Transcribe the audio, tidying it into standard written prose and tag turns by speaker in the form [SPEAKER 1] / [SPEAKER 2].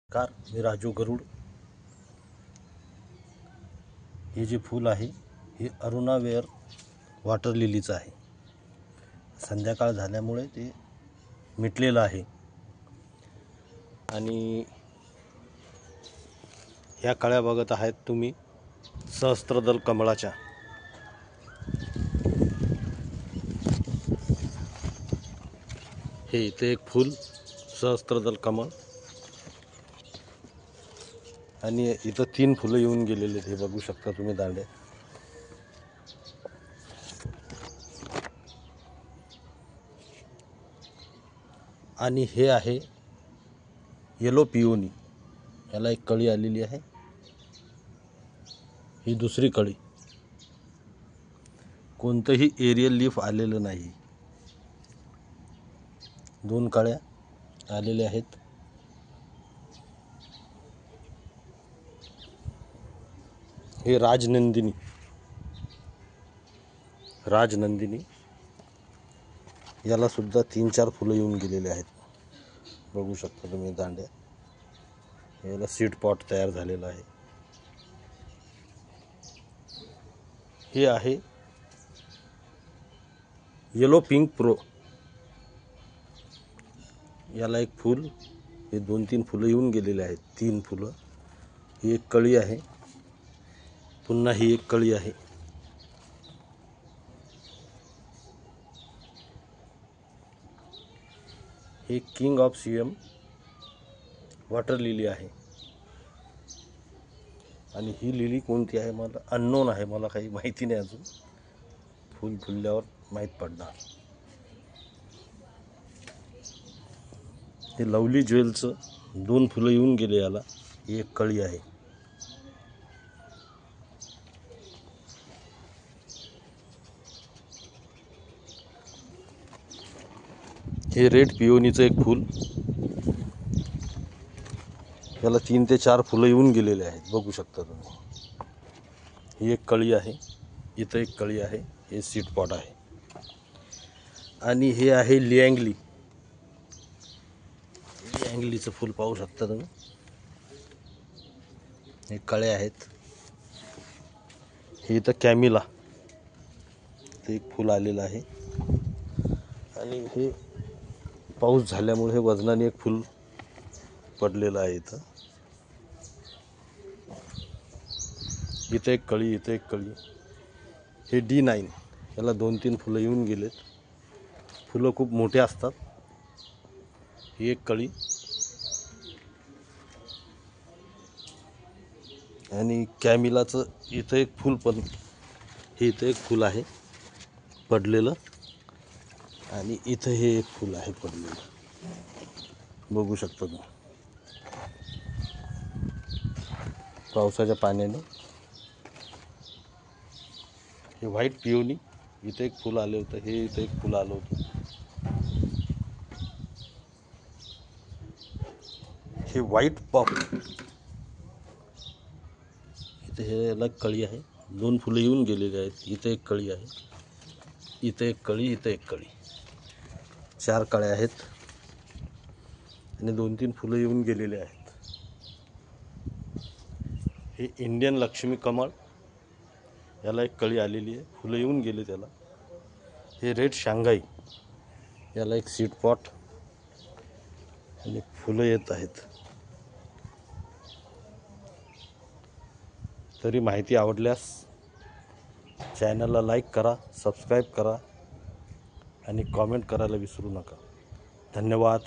[SPEAKER 1] Car मी राजू गरुड। हे जे फूल आहे हे अरुणा वेअर वॉटर लिलीचं आहे। संध्याकाळ झाल्यामुळे ते मिटलेलं आहे आणि ह्या कळ्या बघत आहात तुम्ही सहस्त्रदल कमळाच्या। हे इथे एक फूल सहस्त्रदल कमळ आणि इथं 3 फुलं येऊन गेलेले हे बघू शकता तुम्ही दांडे। आणि हे आहे येलो पिओनी, याला एक कळी आलेली आहे। ही दुसरी कळी, कोणतंही एरियल लीफ आलेलं नाही, 2 कळ्या आलेल्या आहेत। हे राजनंदिनी याला सुद्धा 3-4 फुलं येऊन गेलेले आहेत, बघू शकता तुम्ही दांड्या। याला सीड पॉट तयार झालेला आहे। हे आहे येलो पिंक प्रो, याला एक फूल, हे 2-3 फुलं येऊन गेलेले आहेत, 3 फुलं। ही एक कळी आहे, पुन्हा ही एक कळी आहे। हे king of CM water lily आहे आणि ही लिली कोणती आहे मला अननोन आहे, मला काही माहिती नाही अजून, फूल फुलल्यावर माहीत पडणार। हे लवली ज्वेलचं 2 फुलं येऊन गेले, याला ही एक कळी आहे। हे रेड पिओनीचं एक फूल, याला 3 ते 4 फुलं येऊन गेलेले आहेत, बघू शकता तुम्ही। ही एक कळी आहे, इथं एक कळी आहे, हे सीड पॉट आहे। आणि हे आहे लिअँगलीचं फूल, पाहू शकता तुम्ही, हे कळे आहेत। हे इथं कॅमिला ते एक फूल आलेलं आहे आणि हे पाऊस झाल्यामुळे हे वजनाने एक फूल पडलेलं आहे। इथं एक कळी, इथं एक कळी। हे D9, याला 2-3 फुलं येऊन गेलेत, फुलं खूप मोठे असतात। ही एक कळी आणि कॅमिलाचं इथं एक फूल, पण हे इथं एक फूल आहे पडलेलं आणि इथं हे एक फूल आहे पडलेलं, बघू शकता तुम्ही। पावसाच्या पाण्याने हे व्हाईट पिओनी, इथं एक फूल आलं होतं, हे इथं एक फूल आलं होतं। हे व्हाईट पॉप, इथे हे याला कळी आहे, 2 फुलं येऊन गेलेली आहेत। इथं एक कळी आहे, इथं एक कळी, इथं एक कळी, 4 कळ्या आहेत आणि 2-3 फुलं येऊन गेलेले आहेत। हे इंडियन लक्ष्मी कमळ, याला एक कळी आलेली आहे, फुलं येऊन गेले त्याला। हे रेड शांघाई, याला एक सीड पॉट आणि फुलं येत आहेत। तरी माहिती आवडल्यास चॅनलला लाईक करा, सबस्क्राईब करा आणि कॉमेंट करायला विसरू नका। धन्यवाद।